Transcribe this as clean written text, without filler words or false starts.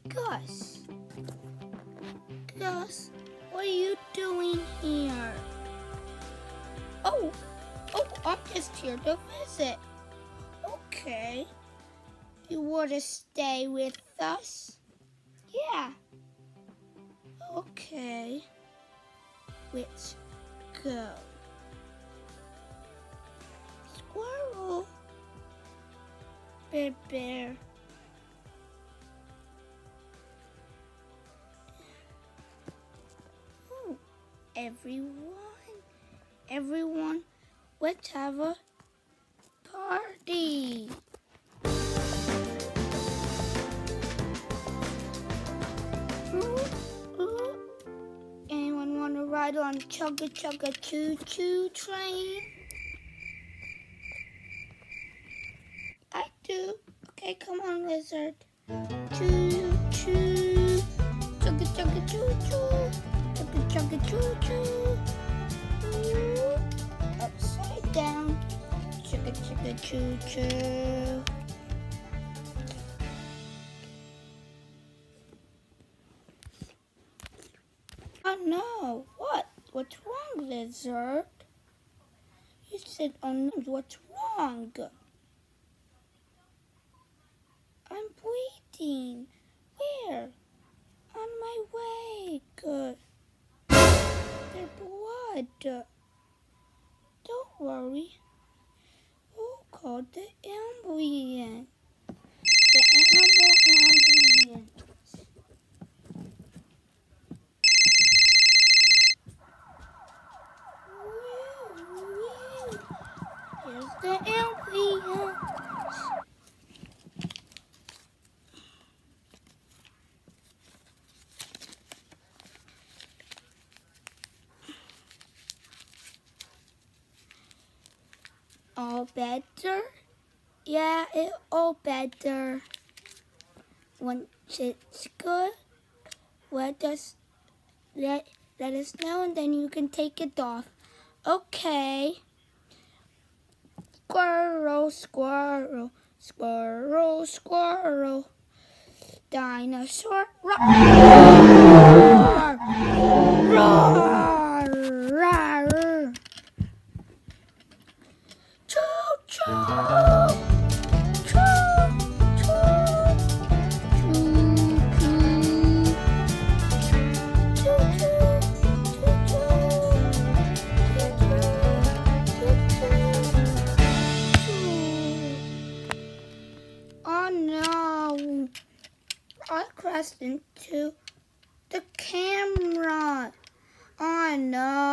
Gus. Gus, what are you doing here? Oh, I'm just here to visit. Okay. You want to stay with us? Yeah. Okay. Let's go. Squirrel. Bear. Oh, everyone, let's have a party. Anyone want to ride on Chugga Chugga Choo Choo train? I do. Okay, come on, lizard. Choo choo. Chugga Chugga Choo Choo. Chugga Chugga Choo Choo. Upside down. Chugga Chugga Choo Choo. Oh no, what's wrong, lizard? You said, oh no, what's wrong? I'm bleeding. Where? On my way. Good. There's blood. Don't worry. We'll call the ambulance. The animal ambulance. Here's the ambulance. All better? Yeah, it's all better. Once it's good, let us know, and then you can take it off. Okay. Squirrel, squirrel, squirrel, squirrel. Dinosaur, roar, roar, roar. Choo, choo, choo, choo, choo, choo, Oh no, I crashed into the camera. Oh no.